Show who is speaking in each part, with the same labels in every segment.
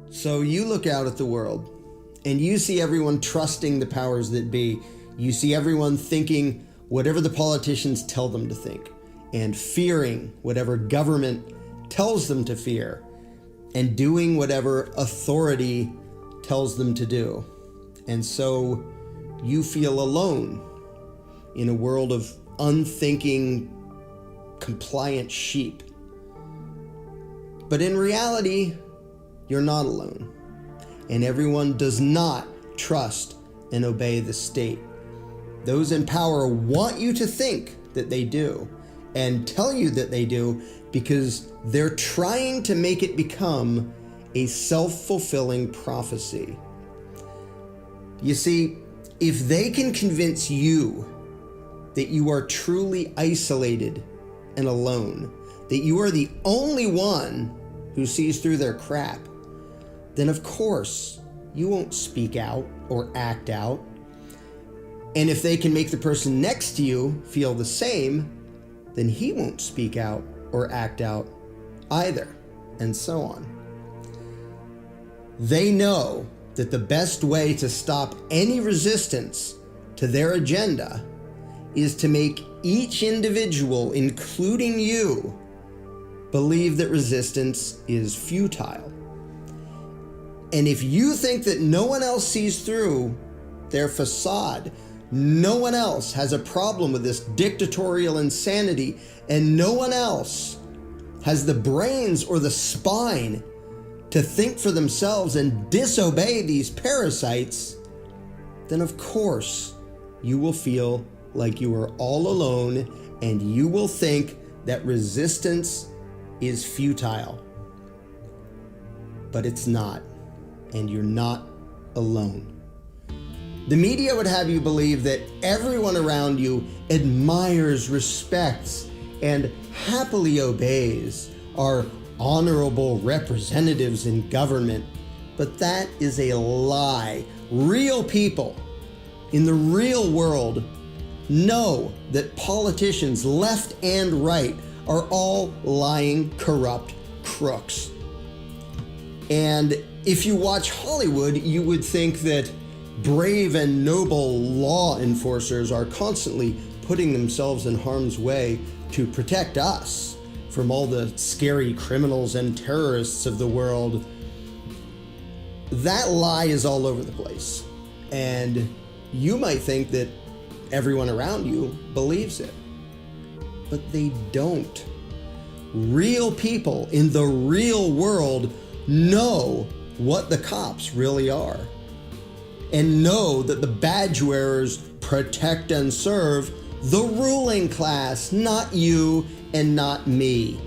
Speaker 1: So you look out at the world and you see everyone trusting the powers that be. You see everyone thinking whatever the politicians tell them to think and fearing whatever government tells them to fear and doing whatever authority tells them to do. And so you feel alone in a world of unthinking, compliant sheep. But in reality, you're not alone, and everyone does not trust and obey the state. Those in power want you to think that they do and tell you that they do because they're trying to make it become a self-fulfilling prophecy. You see, if they can convince you that you are truly isolated and alone, that you are the only one who sees through their crap, then of course you won't speak out or act out. And if they can make the person next to you feel the same, then he won't speak out or act out either, and so on. They know that the best way to stop any resistance to their agenda is to make each individual, including you, believe that resistance is futile. And if you think that no one else sees through their facade, no one else has a problem with this dictatorial insanity, and no one else has the brains or the spine to think for themselves and disobey these parasites, then of course you will feel like you are all alone, and you will think that resistance is futile. But it's not, and you're not alone. The media would have you believe that everyone around you admires, respects, and happily obeys our honorable representatives in government. But that is a lie. Real people in the real world know that politicians, left and right, are all lying, corrupt crooks. And if you watch Hollywood, you would think that brave and noble law enforcers are constantly putting themselves in harm's way to protect us from all the scary criminals and terrorists of the world. That lie is all over the place. And you might think that everyone around you believes it, but they don't. Real people in the real world know what the cops really are, and know that the badge wearers protect and serve the ruling class, not you and not me.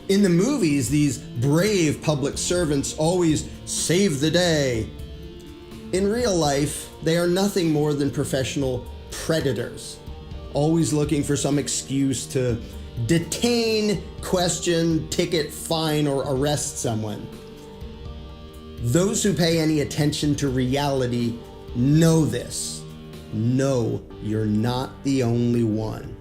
Speaker 1: In the movies, these brave public servants always save the day. In real life, they are nothing more than professional predators, always looking for some excuse to detain, question, ticket, fine, or arrest someone. Those who pay any attention to reality know this. No, you're not the only one.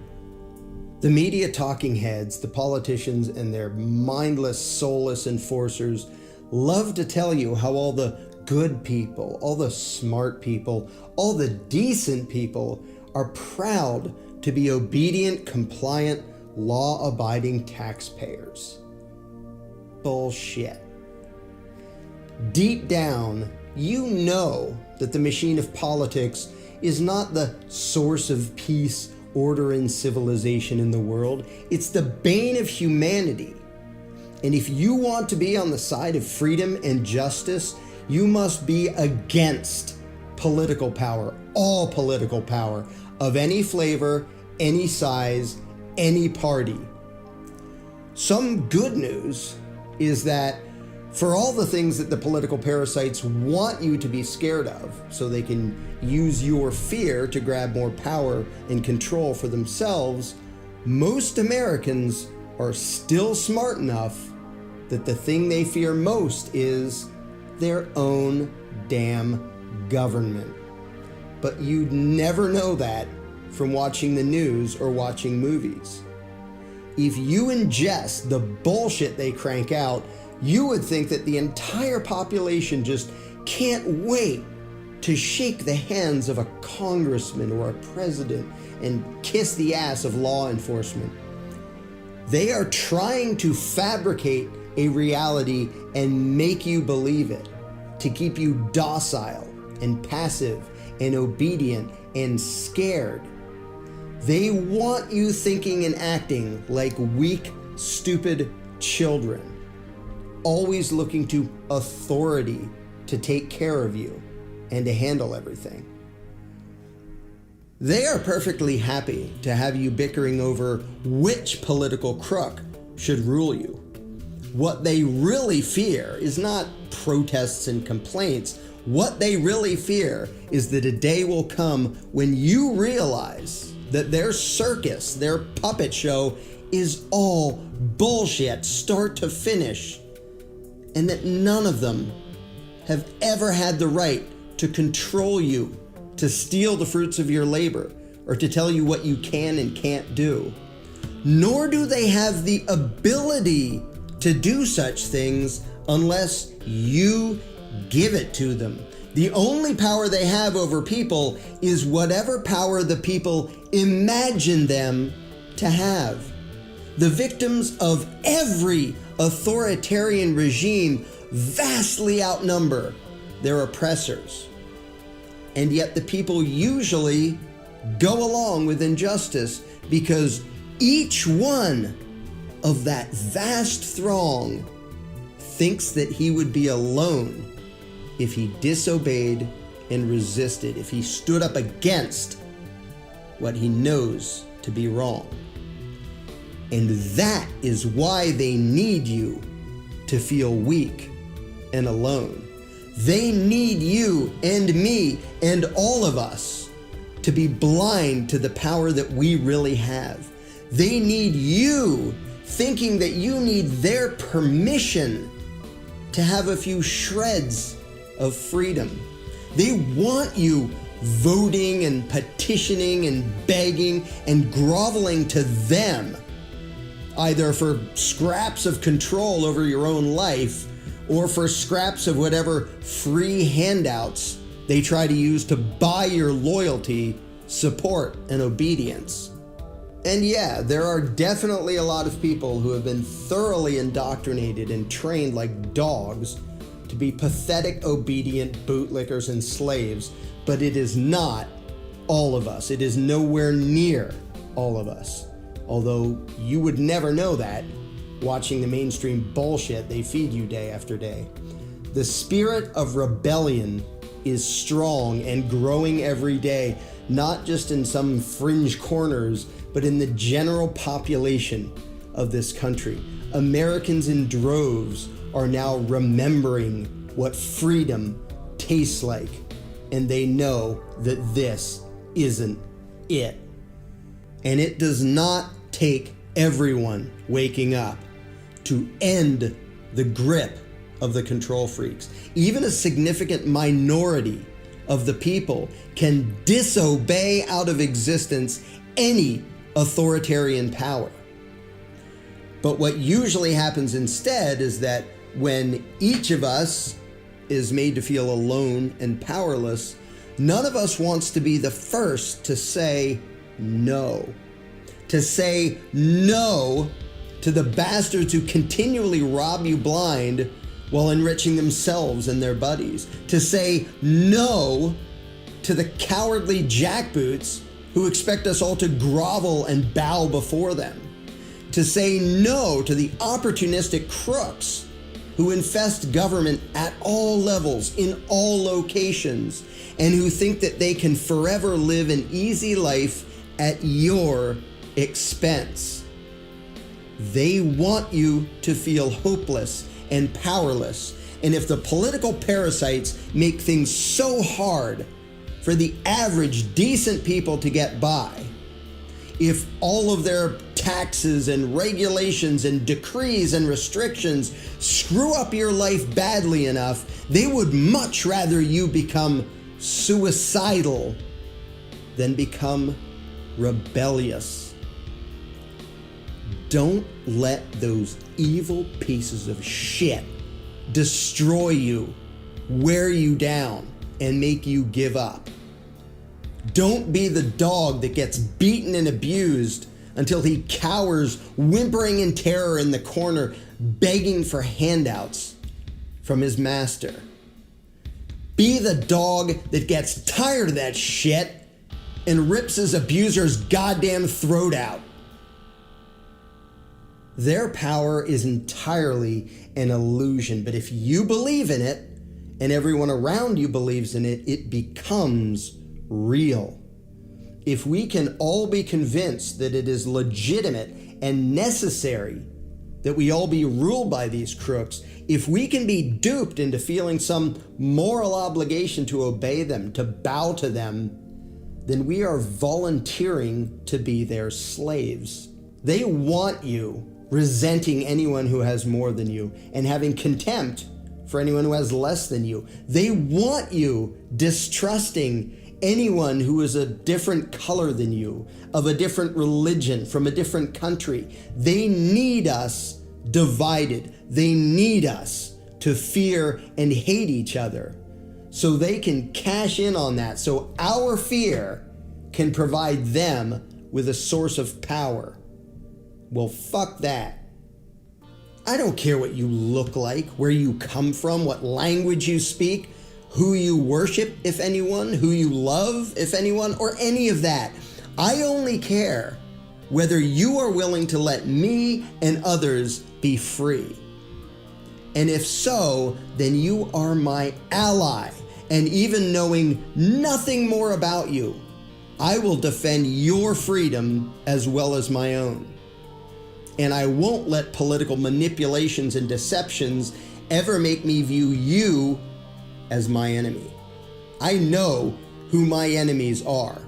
Speaker 1: The media talking heads, the politicians, and their mindless, soulless enforcers love to tell you how all the good people, all the smart people, all the decent people are proud to be obedient, compliant, law-abiding taxpayers. Bullshit. Deep down, you know that the machine of politics is not the source of peace, order, and civilization in the world. It's the bane of humanity. And if you want to be on the side of freedom and justice, you must be against political power, all political power, of any flavor, any size, any party. Some good news is that for all the things that the political parasites want you to be scared of, so they can use your fear to grab more power and control for themselves, most Americans are still smart enough that the thing they fear most is their own damn government. But you'd never know that from watching the news or watching movies. If you ingest the bullshit they crank out, you would think that the entire population just can't wait to shake the hands of a congressman or a president and kiss the ass of law enforcement. They are trying to fabricate a reality and make you believe it, to keep you docile and passive and obedient and scared. They want you thinking and acting like weak, stupid children, always looking to authority to take care of you and to handle everything. They are perfectly happy to have you bickering over which political crook should rule you. What they really fear is not protests and complaints. What they really fear is that a day will come when you realize that their circus, their puppet show, is all bullshit, start to finish, and that none of them have ever had the right to control you, to steal the fruits of your labor, or to tell you what you can and can't do. Nor do they have the ability to do such things unless you give it to them. The only power they have over people is whatever power the people imagine them to have. The victims of every authoritarian regime vastly outnumber their oppressors. And yet the people usually go along with injustice because each one of that vast throng thinks that he would be alone if he disobeyed and resisted, if he stood up against what he knows to be wrong. And that is why they need you to feel weak and alone. They need you and me and all of us to be blind to the power that we really have. They need you thinking that you need their permission to have a few shreds of freedom. They want you voting and petitioning and begging and groveling to them, either for scraps of control over your own life or for scraps of whatever free handouts they try to use to buy your loyalty, support, and obedience. And yeah, there are definitely a lot of people who have been thoroughly indoctrinated and trained like dogs to be pathetic, obedient bootlickers and slaves, but it is not all of us. It is nowhere near all of us. Although you would never know that watching the mainstream bullshit they feed you day after day. The spirit of rebellion is strong and growing every day, not just in some fringe corners, but in the general population of this country. Americans in droves are now remembering what freedom tastes like, and they know that this isn't it. And it does not take everyone waking up to end the grip of the control freaks. Even a significant minority of the people can disobey out of existence any authoritarian power. But what usually happens instead is that when each of us is made to feel alone and powerless, none of us wants to be the first to say no. To say no to the bastards who continually rob you blind while enriching themselves and their buddies. To say no to the cowardly jackboots who expect us all to grovel and bow before them. To say no to the opportunistic crooks who infest government at all levels, in all locations, and who think that they can forever live an easy life at your expense. They want you to feel hopeless and powerless. And if the political parasites make things so hard for the average decent people to get by, if all of their taxes and regulations and decrees and restrictions screw up your life badly enough, they would much rather you become suicidal than become rebellious. Don't let those evil pieces of shit destroy you, wear you down, and make you give up. Don't be the dog that gets beaten and abused until he cowers, whimpering in terror in the corner, begging for handouts from his master. Be the dog that gets tired of that shit and rips his abuser's goddamn throat out. Their power is entirely an illusion, but if you believe in it and everyone around you believes in it, it becomes real. If we can all be convinced that it is legitimate and necessary that we all be ruled by these crooks, if we can be duped into feeling some moral obligation to obey them, to bow to them, then we are volunteering to be their slaves. They want you resenting anyone who has more than you and having contempt for anyone who has less than you. They want you distrusting anyone who is a different color than you, of a different religion, from a different country. They need us divided. They need us to fear and hate each other so they can cash in on that, so our fear can provide them with a source of power. Well, fuck that. I don't care what you look like, where you come from, what language you speak, who you worship, if anyone, who you love, if anyone, or any of that. I only care whether you are willing to let me and others be free. And if so, then you are my ally. And even knowing nothing more about you, I will defend your freedom as well as my own. And I won't let political manipulations and deceptions ever make me view you as my enemy. I know who my enemies are.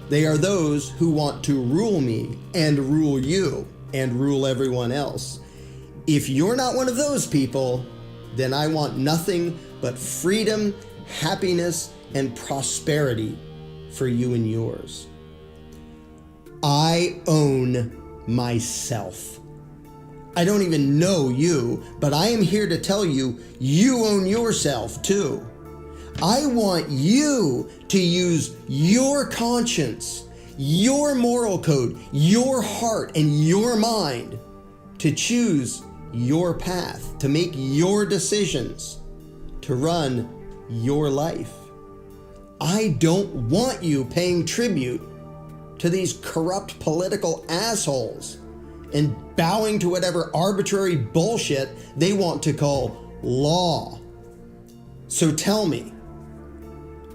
Speaker 1: They are those who want to rule me and rule you and rule everyone else. If you're not one of those people, then I want nothing but freedom, happiness, and prosperity for you and yours. I own myself. I don't even know you, but I am here to tell you, you own yourself too. I want you to use your conscience, your moral code, your heart, and your mind to choose your path, to make your decisions, to run your life. I don't want you paying tribute to these corrupt political assholes and bowing to whatever arbitrary bullshit they want to call law. So tell me,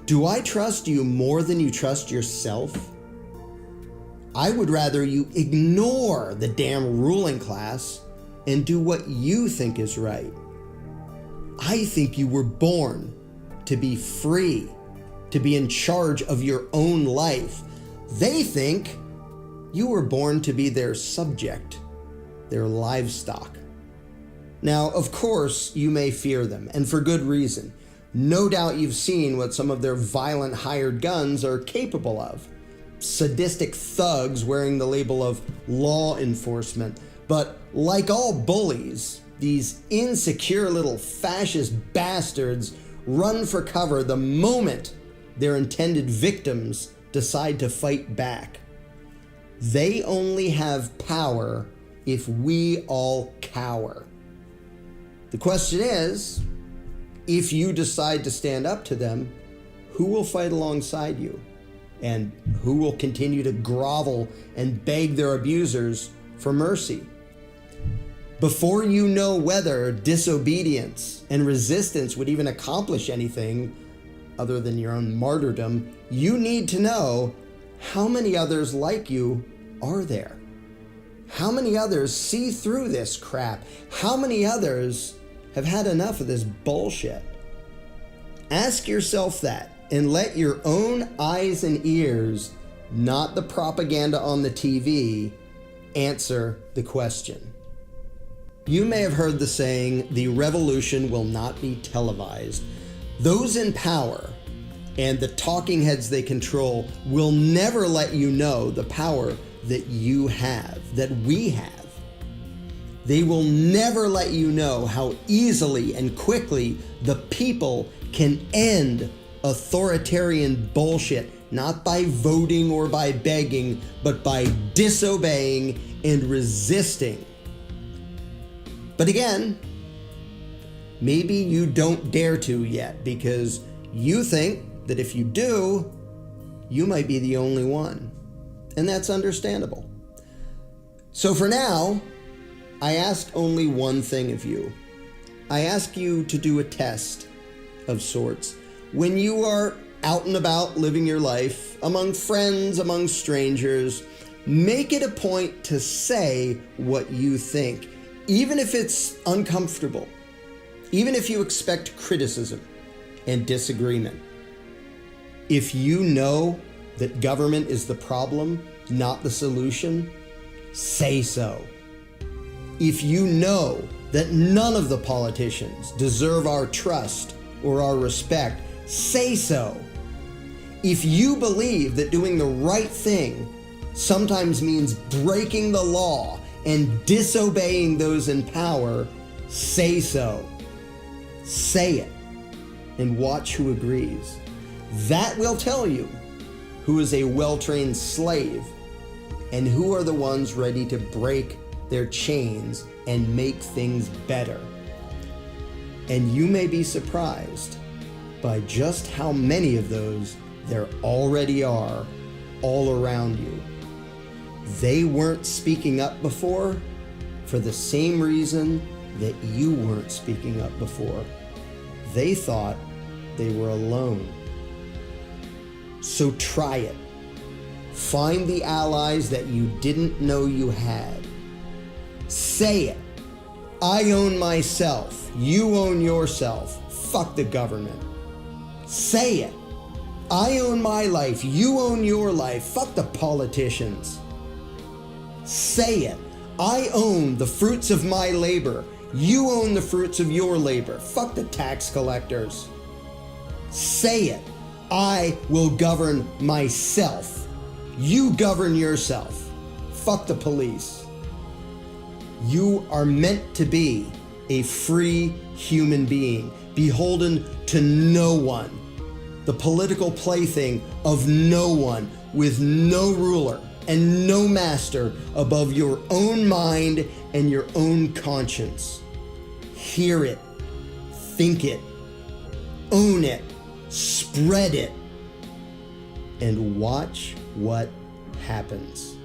Speaker 1: do I trust you more than you trust yourself? I would rather you ignore the damn ruling class and do what you think is right. I think you were born to be free, to be in charge of your own life. They think you were born to be their subject, their livestock. Now, of course, you may fear them, and for good reason. No doubt you've seen what some of their violent hired guns are capable of. Sadistic thugs wearing the label of law enforcement. But like all bullies, these insecure little fascist bastards run for cover the moment their intended victims decide to fight back. They only have power if we all cower. The question is, if you decide to stand up to them, who will fight alongside you? And who will continue to grovel and beg their abusers for mercy? Before you know whether disobedience and resistance would even accomplish anything other than your own martyrdom, you need to know how many others like you are there. How many others see through this crap? How many others have had enough of this bullshit? Ask yourself that and let your own eyes and ears, not the propaganda on the TV, answer the question. You may have heard the saying, the revolution will not be televised. Those in power and the talking heads they control will never let you know the power that you have, that we have. They will never let you know how easily and quickly the people can end authoritarian bullshit, not by voting or by begging, but by disobeying and resisting. But again, maybe you don't dare to yet because you think that if you do, you might be the only one. And that's understandable. So for now, I ask only one thing of you. I ask you to do a test of sorts. When you are out and about living your life, among friends, among strangers, make it a point to say what you think, even if it's uncomfortable, even if you expect criticism and disagreement. If you know that government is the problem, not the solution, say so. If you know that none of the politicians deserve our trust or our respect, say so. If you believe that doing the right thing sometimes means breaking the law and disobeying those in power, say so. Say it and watch who agrees. That will tell you who is a well-trained slave and who are the ones ready to break their chains and make things better. And you may be surprised by just how many of those there already are all around you. They weren't speaking up before for the same reason that you weren't speaking up before. They thought they were alone. So try it. Find the allies that you didn't know you had. Say it. I own myself. You own yourself. Fuck the government. Say it. I own my life. You own your life. Fuck the politicians. Say it. I own the fruits of my labor. You own the fruits of your labor. Fuck the tax collectors. Say it. I will govern myself. You govern yourself. Fuck the police. You are meant to be a free human being, beholden to no one, the political plaything of no one, with no ruler and no master above your own mind and your own conscience. Hear it, think it, own it, spread it, and watch what happens.